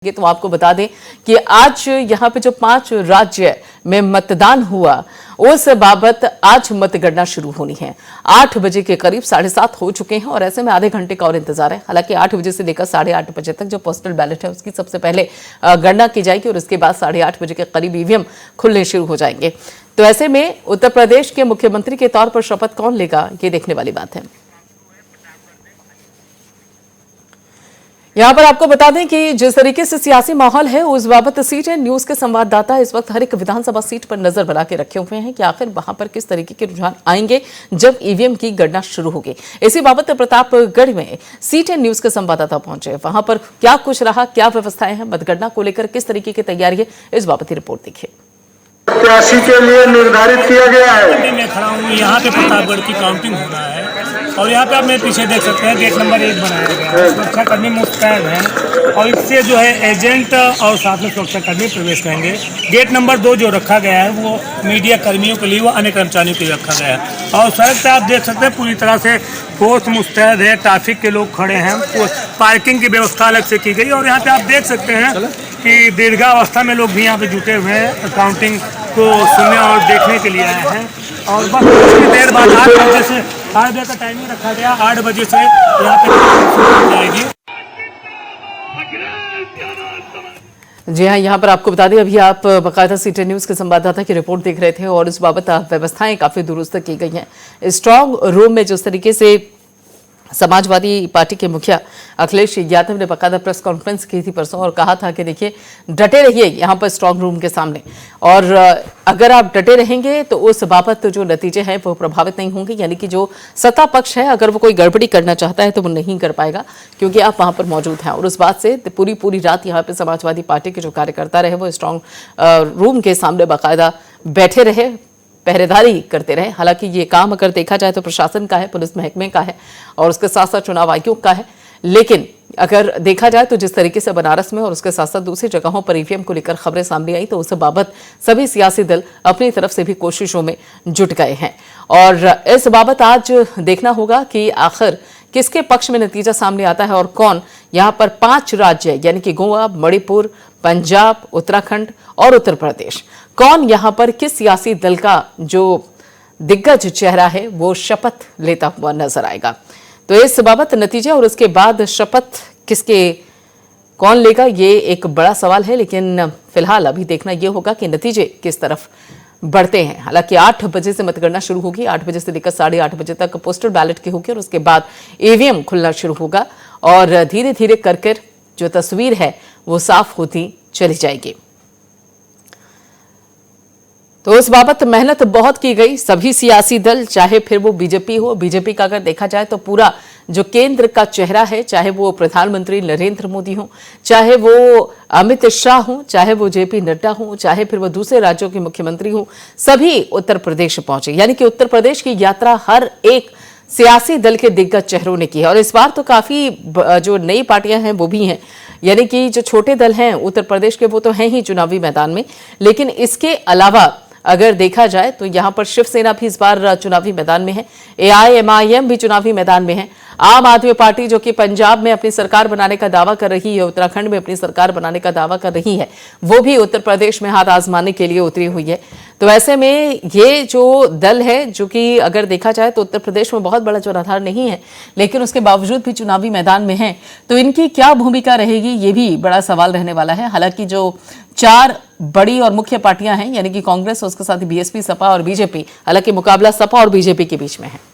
ये तो आपको बता दें कि आज यहाँ पे जो 5 राज्य में मतदान हुआ उस बाबत आज मतगणना शुरू होनी है। 8 बजे के करीब 7:30 हो चुके हैं और ऐसे में आधे घंटे का और इंतजार है। हालांकि 8 बजे से लेकर 8:30 बजे तक जो पोस्टल बैलेट है उसकी सबसे पहले गणना की जाएगी और उसके बाद 8:30 बजे के करीब ईवीएम खुलने शुरू हो जाएंगे। तो ऐसे में उत्तर प्रदेश के मुख्यमंत्री के तौर पर शपथ कौन लेगा, ये देखने वाली बात है। यहां पर आपको बता दें कि जिस तरीके से सियासी माहौल है उस बाबत सीटीएन न्यूज के संवाददाता इस वक्त हर एक विधानसभा सीट पर नजर बना के रखे हुए हैं कि आखिर वहां पर किस तरीके के रुझान आएंगे जब ईवीएम की गणना शुरू होगी। इसी बाबत प्रतापगढ़ में सीटीएन न्यूज के संवाददाता पहुंचे। वहां पर क्या कुछ रहा, क्या व्यवस्थाएं हैं, मतगणना को लेकर किस तरीके की तैयारी है, इस बाबत की रिपोर्ट देखिए। प्रत्याशी के लिए निर्धारित किया गया है। मैं खड़ा हूँ, यहाँ पे प्रतापगढ़ की काउंटिंग हो रहा है और यहाँ पे आप मेरे पीछे देख सकते हैं गेट नंबर 1 बनाया गया है। सुरक्षाकर्मी मुस्तैद हैं और इससे जो है एजेंट और साथ में सुरक्षाकर्मी प्रवेश करेंगे। गेट नंबर 2 जो रखा गया है वो मीडिया कर्मियों के लिए, वो अन्य कर्मचारियों के लिए रखा गया है। और सड़क पे आप देख सकते हैं पूरी तरह से फोर्स मुस्तैद है, ट्रैफिक के लोग खड़े हैं, पार्किंग की व्यवस्था अलग से की गई और यहाँ पे आप देख सकते हैं कि दीर्घावस्था में लोग भी यहाँ पे जुटे हुए हैं, काउंटिंग को सुनने और देखने के लिए आए हैं। और बस कुछ देर बाद 8 बजे से 8 बजे का टाइमिंग रखा गया, 8 बजे से यहाँ पे शुरू हो जाएगी। जी हाँ, यहाँ पर आपको बता दें अभी आप बाकायदा सीटीएन न्यूज के संवाददाता की रिपोर्ट देख रहे थे और इस बाबत व्यवस्थाएं काफी दुरुस्त की गई हैं। स्ट्रांग रूम में जिस तरीके से समाजवादी पार्टी के मुखिया अखिलेश यादव ने बाकायदा प्रेस कॉन्फ्रेंस की थी परसों और कहा था कि देखिए डटे रहिए यहाँ पर स्ट्रांग रूम के सामने और अगर आप डटे रहेंगे तो उस बाबत जो नतीजे हैं वो प्रभावित नहीं होंगे। यानी कि जो सत्ता पक्ष है अगर वो कोई गड़बड़ी करना चाहता है तो वो नहीं कर पाएगा क्योंकि आप वहां पर मौजूद हैं। और उस बात से पूरी रात यहाँ पे समाजवादी पार्टी के जो कार्यकर्ता रहे वो स्ट्रांग रूम के सामने बाकायदा बैठे रहे, पहरेदारी करते रहे। हालांकि ये काम अगर देखा जाए तो प्रशासन का है, पुलिस महकमे का है और उसके साथ साथ चुनाव आयोग का है। लेकिन अगर देखा जाए तो जिस तरीके से बनारस में और उसके साथ साथ दूसरी जगहों पर ईवीएम को लेकर खबरें सामने आई तो उस बाबत सभी सियासी दल अपनी तरफ से भी कोशिशों में जुट गए हैं और इस बाबत आज देखना होगा कि आखिर किसके पक्ष में नतीजा सामने आता है और कौन यहाँ पर 5 राज्य यानी कि गोवा, मणिपुर, पंजाब, उत्तराखंड और उत्तर प्रदेश, कौन यहाँ पर किस सियासी दल का जो दिग्गज चेहरा है वो शपथ लेता हुआ नजर आएगा। तो इस बाबत नतीजे और उसके बाद शपथ कौन लेगा ये एक बड़ा सवाल है। लेकिन फिलहाल अभी देखना यह होगा कि नतीजे किस तरफ बढ़ते हैं। हालांकि 8 बजे से मतगणना शुरू होगी, 8 बजे से लेकर 8:30 बजे तक पोस्टल बैलेट की होगी और उसके बाद ईवीएम खुलना शुरू होगा और धीरे धीरे कर जो तस्वीर है वो साफ होती चली जाएगी। तो इस बाबत मेहनत बहुत की गई, सभी सियासी दल, चाहे फिर वो बीजेपी हो, बीजेपी का अगर देखा जाए तो पूरा जो केंद्र का चेहरा है, चाहे वो प्रधानमंत्री नरेंद्र मोदी हो, चाहे वो अमित शाह हो, चाहे वो जेपी नड्डा हो, चाहे फिर वो दूसरे राज्यों के मुख्यमंत्री हो, सभी उत्तर प्रदेश पहुंचे। यानी कि उत्तर प्रदेश की यात्रा हर एक सियासी दल के दिग्गज चेहरों ने की है और इस बार तो काफी जो नई पार्टियां हैं वो भी हैं। यानी कि जो छोटे दल हैं उत्तर प्रदेश के वो तो हैं ही चुनावी मैदान में, लेकिन इसके अलावा अगर देखा जाए तो यहां पर शिवसेना भी इस बार चुनावी मैदान में है, एआईएमआईएम भी चुनावी मैदान में है, आम आदमी पार्टी जो कि पंजाब में अपनी सरकार बनाने का दावा कर रही है, उत्तराखंड में अपनी सरकार बनाने का दावा कर रही है, वो भी उत्तर प्रदेश में हाथ आजमाने के लिए उतरी हुई है। तो ऐसे में ये जो दल है जो कि अगर देखा जाए तो उत्तर प्रदेश में बहुत बड़ा जनाधार नहीं है लेकिन उसके बावजूद भी चुनावी मैदान में है, तो इनकी क्या भूमिका रहेगी ये भी बड़ा सवाल रहने वाला है। हालांकि जो 4 बड़ी और मुख्य पार्टियां हैं यानी कि कांग्रेस, उसके साथ बीएसपी, सपा और बीजेपी, हालांकि मुकाबला सपा और बीजेपी के बीच में है।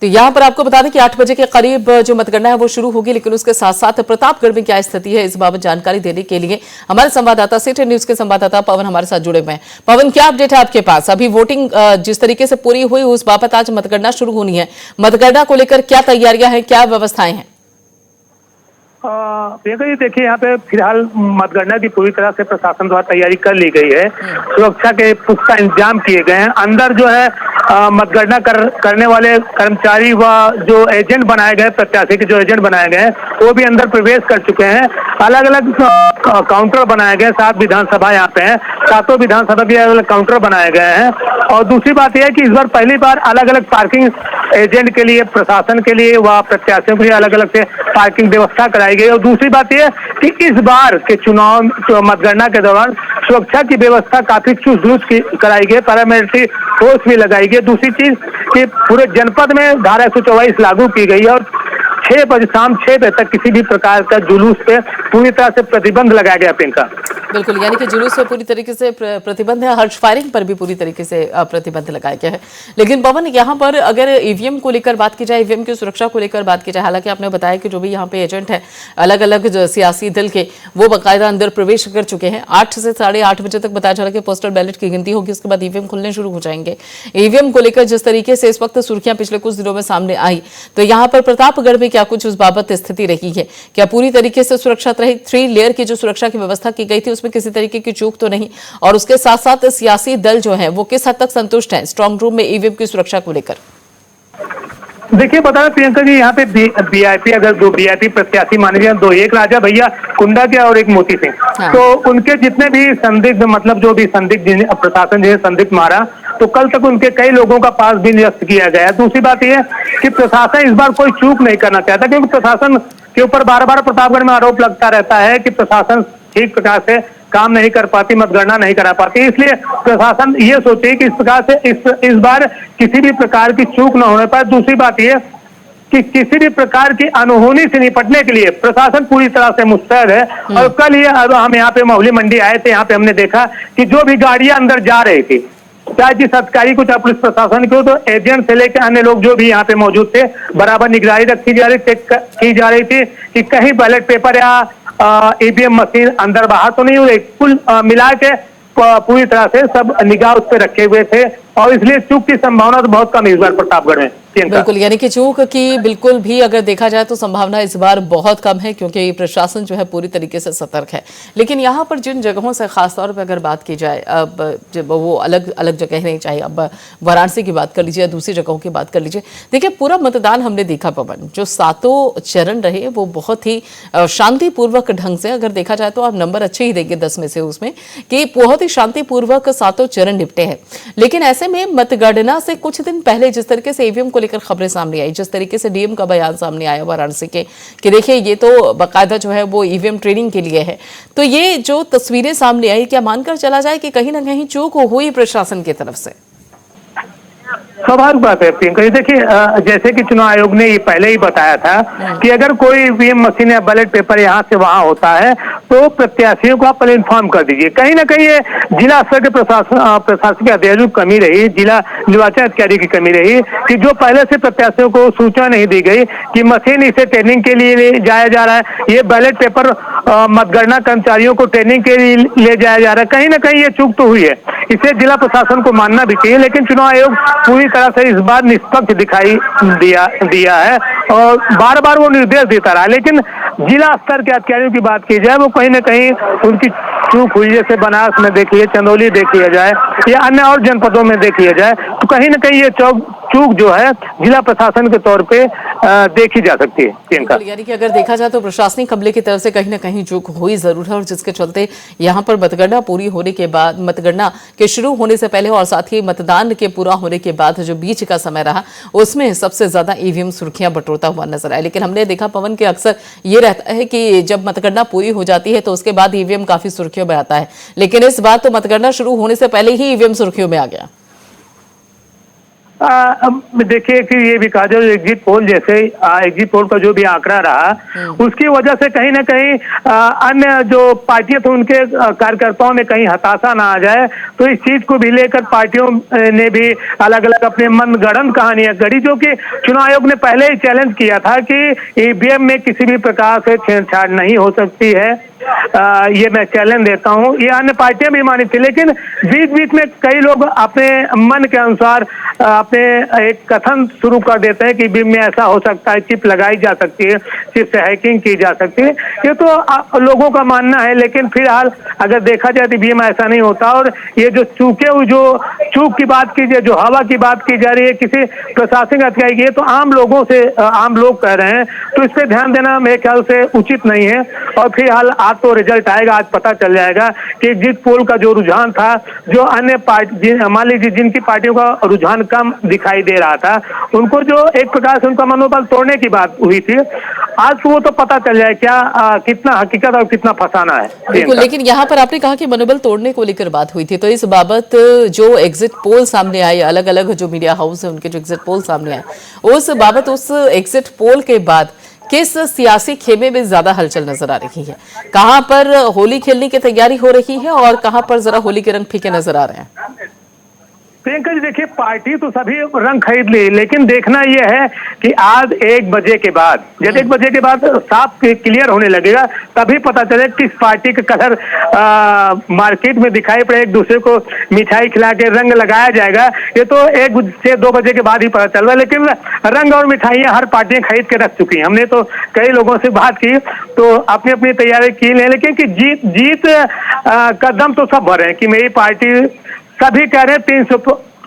तो यहां पर आपको बता दें कि 8 बजे के करीब जो मतगणना है वो शुरू होगी, लेकिन उसके साथ साथ प्रतापगढ़ में क्या स्थिति है इस बाबत जानकारी देने के लिए हमारे संवाददाता सीटीएन न्यूज के संवाददाता पवन हमारे साथ जुड़े हुए हैं। पवन, क्या अपडेट है आपके पास? अभी वोटिंग जिस तरीके से पूरी हुई उस बाबत आज मतगणना शुरू होनी है, मतगणना को लेकर क्या तैयारियां हैं, क्या व्यवस्थाएं हैं? प्रियंका जी, देखिए यहाँ पे फिलहाल मतगणना की पूरी तरह से प्रशासन द्वारा तैयारी कर ली गई है। सुरक्षा के पुख्ता इंतजाम किए गए हैं। अंदर जो है मतगणना करने वाले कर्मचारी व जो एजेंट बनाए गए, प्रत्याशी के जो एजेंट बनाए गए वो भी अंदर प्रवेश कर चुके हैं। अलग अलग काउंटर बनाए गए, 7 विधानसभा यहाँ पे हैं। सातों विधानसभा के अलग काउंटर बनाए गए हैं। और दूसरी बात यह है कि इस बार पहली बार अलग अलग पार्किंग एजेंट के लिए, प्रशासन के लिए व प्रत्याशियों के लिए अलग अलग से पार्किंग व्यवस्था कराई गई। और दूसरी बात यह कि इस बार के चुनाव मतगणना के दौरान सुरक्षा की व्यवस्था काफी चुस्त दुरुस्त कराई गई, पैरामिलिट्री फोर्स भी लगाई गई। दूसरी चीज कि पूरे जनपद में धारा 124 लागू की गई है और शाम 6 बजे तक किसी भी प्रकार का जुलूस पे पूरी तरह से प्रतिबंध लगाया गया। प्रियंका, बिल्कुल, यानी कि जुलूस पर पूरी तरीके से प्रतिबंध है, हर्ष फायरिंग पर भी पूरी तरीके से प्रतिबंध लगाया गया है। लेकिन पवन, यहाँ पर अगर ईवीएम को लेकर बात की जाए, ईवीएम की सुरक्षा को लेकर बात की जाए, हालांकि आपने बताया कि जो भी यहाँ पे एजेंट है अलग अलग सियासी दल के, वो बाकायदा अंदर प्रवेश कर चुके हैं। 8 से 8:30 बजे तक बताया जा रहा है कि पोस्टल बैलेट की गिनती होगी, उसके बाद ईवीएम खुलने शुरू हो जाएंगे। ईवीएम को लेकर जिस तरीके से इस वक्त सुर्खियां पिछले कुछ दिनों में सामने आई, तो यहाँ पर प्रतापगढ़ में क्या कुछ उस बाबत स्थिति रही है? क्या पूरी तरीके से सुरक्षित रही? 3 लेयर की जो सुरक्षा की व्यवस्था की गई थी उसमें किसी तरीके की चूक तो नहीं? और उसके साथ साथ सियासी दल जो है वो किस हद तक संतुष्ट हैं स्ट्रांग रूम में ईवीएम की सुरक्षा को लेकर? देखिए, बता रहे प्रियंका जी, यहाँ पे वीआईपी, अगर 2 वीआईपी प्रत्याशी माने जाए, 2, एक राजा भैया कुंडा के और एक मोती सिंह, हाँ। तो उनके जितने भी संदिग्ध, मतलब जो भी संदिग्ध प्रशासन जो है संदिग्ध मारा, तो कल तक उनके कई लोगों का पास भी निरस्त किया गया। दूसरी बात यह कि प्रशासन इस बार कोई चूक नहीं करना चाहता, क्योंकि प्रशासन के ऊपर बार बार प्रतापगढ़ में आरोप लगता रहता है कि प्रशासन ठीक प्रकार से काम नहीं कर पाती, मतगणना नहीं करा पाती। इसलिए प्रशासन ये सोचे कि इस प्रकार से इस बार किसी भी प्रकार की चूक न होने पाए। दूसरी बात यह कि किसी भी प्रकार की अनहोनी से निपटने के लिए प्रशासन पूरी तरह से मुस्तैद है। और कल ये हम यहाँ पे मोहली मंडी आए थे, यहाँ पे हमने देखा कि जो भी गाड़ियां अंदर जा रही थी, चाहे जिस अधिकारी को, चाहे पुलिस प्रशासन को, तो एजेंट से लेकर अन्य लोग जो भी यहाँ पे मौजूद थे, बराबर निगरानी रखी जा रही, चेक की जा रही थी कि कहीं बैलेट पेपर या ईवीएम मशीन अंदर बाहर तो नहीं हो रही। कुल मिला के पूरी तरह से सब निगाह उस पर रखे हुए थे और इसलिए चूक की संभावना तो बहुत कम है इस बार प्रतापगढ़ में। बिल्कुल, यानी कि चूक की बिल्कुल भी अगर देखा जाए तो संभावना इस बार बहुत कम है, क्योंकि प्रशासन जो है पूरी तरीके से सतर्क है। लेकिन यहाँ पर जिन जगहों से खासतौर पर अगर बात की जाए, अब जब वो अलग अलग जगह नहीं, चाहे अब वाराणसी की बात कर लीजिए या दूसरी जगहों की बात कर लीजिए, देखिए पूरा मतदान हमने देखा पवन, जो 7 चरण रहे वो बहुत ही शांतिपूर्वक ढंग से, अगर देखा जाए तो आप नंबर अच्छे ही देंगे 10 में से उसमें, कि बहुत ही शांतिपूर्वक 7 चरण निपटे हैं। लेकिन ऐसे में मतगणना से कुछ दिन पहले जिस तरीके से ईवीएम को लेकर खबरें सामने आई, जिस तरीके से डीएम का बयान सामने आया वाराणसी के कि देखिए ये तो बाकायदा जो है वो ईवीएम ट्रेनिंग के लिए है, तो ये जो तस्वीरें सामने आई, क्या मानकर चला जाए कि कहीं ना कहीं चूक हुई प्रशासन की तरफ से? स्वाभाविक बात है प्रियंका, देखिए जैसे कि चुनाव आयोग ने ये पहले ही बताया था कि अगर कोई ईवीएम मशीन या बैलेट पेपर यहाँ से वहां होता है तो प्रत्याशियों को आप पहले इन्फॉर्म कर दीजिए। कहीं ना कहीं ये जिला स्तर के प्रशासनिक अधिकारियों की कमी रही, जिला निर्वाचन अधिकारी की कमी रही कि जो पहले से प्रत्याशियों को सूचना नहीं दी गई कि मशीन इसे ट्रेनिंग के लिए जाया जा रहा है, ये बैलेट पेपर मतगणना कर्मचारियों को ट्रेनिंग के लिए ले जाया जा रहा है। कहीं ना कहीं ये चूक तो हुई है, इसे जिला प्रशासन को मानना भी चाहिए। लेकिन चुनाव आयोग पूरी तरह से इस बार निष्पक्ष दिखाई दिया है और बार बार वो निर्देश देता रहा। लेकिन जिला स्तर के अधिकारियों की बात की जाए, वो कहीं ना कहीं उनकी चूक हुई। जैसे बनारस में देख लिया, चंदौली देख लिया जाए या अन्य और जनपदों में देख लिया जाए, तो कहीं ना कहीं ये चूक जो है जिला प्रशासन के तौर पे देखी जा सकती है। यानी कि अगर देखा जाए तो प्रशासनिक अमले की तरफ से कहीं ना कहीं चूक हुई जरूर है, और जिसके चलते यहाँ पर मतगणना पूरी होने के बाद, मतगणना के शुरू होने से पहले और साथ ही मतदान के पूरा होने के बाद जो बीच का समय रहा, उसमें सबसे ज्यादा ईवीएम सुर्खियां बटोरता हुआ नजर आया। लेकिन हमने देखा पवन के अक्सर ये रहता है कि जब मतगणना पूरी हो जाती है तो उसके बाद ईवीएम काफी सुर्खियों में आता है, लेकिन इस बार तो मतगणना शुरू होने से पहले ही ईवीएम सुर्खियों में आ गया। देखिए कि ये भी कहा जाए, एग्जिट पोल जैसे एग्जिट पोल का जो भी आंकड़ा रहा, उसकी वजह से कहीं ना कहीं अन्य जो पार्टियां थे उनके कार्यकर्ताओं में कहीं हताशा ना आ जाए, तो इस चीज को भी लेकर पार्टियों ने भी अलग अलग अपने मनगढ़ंत कहानियां गढ़ी, जो कि चुनाव आयोग ने पहले ही चैलेंज किया था कि ईवीएम में किसी भी प्रकार से छेड़छाड़ नहीं हो सकती है। ये मैं चैलेंज देता हूं, ये अन्य पार्टियां भी मानी थी। लेकिन बीच बीच में कई लोग अपने मन के अनुसार अपने एक कथन शुरू कर देते हैं कि ईवीएम में ऐसा हो सकता है, चिप लगाई जा सकती है, चिप से हैकिंग की जा सकती है। ये तो लोगों का मानना है, लेकिन फिलहाल अगर देखा जाए तो ईवीएम ऐसा नहीं होता। और ये जो चूके हुए जो चूक की बात कीजिए, जो हवा की बात की जा रही है, किसी प्रशासनिक अधिकारी की, तो आम लोगों से आम लोग कह रहे हैं, तो इस पे ध्यान देना मेरे ख्याल से उचित नहीं है। और फिलहाल आज तो रिजल्ट आएगा, आज पता चल जाएगा कि एग्जिट पोल का जो रुझान था, जो अन्य पार्टी, मान लीजिए जिनकी पार्टियों का रुझान कम दिखाई दे रहा था, उनको जो एक प्रकार से उनका मनोबल तोड़ने की बात हुई थी, आज वो तो पता चल जाए क्या कितना हकीकत और कितना फसाना है। बिल्कुल, लेकिन यहाँ पर आपने कहा कि मनोबल तोड़ने को लेकर बात हुई थी, तो इस बाबत जो एग्जिट पोल सामने आए, अलग अलग जो मीडिया हाउस है उनके जो एग्जिट पोल सामने आए, उस बाबत उस एग्जिट पोल के बाद किस सियासी खेमे में ज्यादा हलचल नजर आ रही है? कहां पर होली खेलने की तैयारी हो रही है और कहां पर जरा होली के रंग फीके नजर आ रहे हैं? प्रियंका जी, देखिए पार्टी तो सभी रंग खरीद ली, लेकिन देखना यह है कि आज 1 बजे के बाद, जब 1 बजे के बाद साफ क्लियर होने लगेगा, तभी पता चले किस पार्टी का कलर मार्केट में दिखाई पड़े, एक दूसरे को मिठाई खिला के रंग लगाया जाएगा। ये तो 1 से 2 बजे के बाद ही पता चल रहा है, लेकिन रंग और मिठाइयां हर पार्टियां खरीद के रख चुकी हैं। हमने तो कई लोगों से बात की, तो अपनी अपनी तैयारी की है, लेकिन कि जीत का दम तो सब भर रहे हैं कि मेरी पार्टी, सभी कह रहे हैं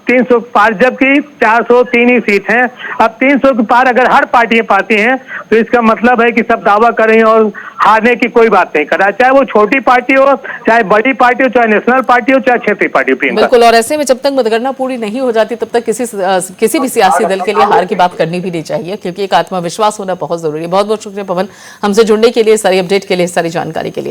300 पार, जबकि 403 ही सीट हैं। अब 300 के पार अगर हर पार्टियां पाती हैं, तो इसका मतलब है कि सब दावा कर रही हैं और हारने की कोई बात नहीं कर रहा, चाहे वो छोटी पार्टी हो, चाहे बड़ी पार्टी हो, चाहे नेशनल पार्टी हो, चाहे क्षेत्रीय पार्टी हो। बिल्कुल, और ऐसे में जब तक मतगणना पूरी नहीं हो जाती, तब तक किसी भी सियासी दल के लिए हार की बात करनी भी नहीं चाहिए, क्योंकि एक आत्मविश्वास होना बहुत जरूरी है। बहुत बहुत शुक्रिया पवन, हमसे जुड़ने के लिए, सारी अपडेट के लिए, सारी जानकारी के लिए।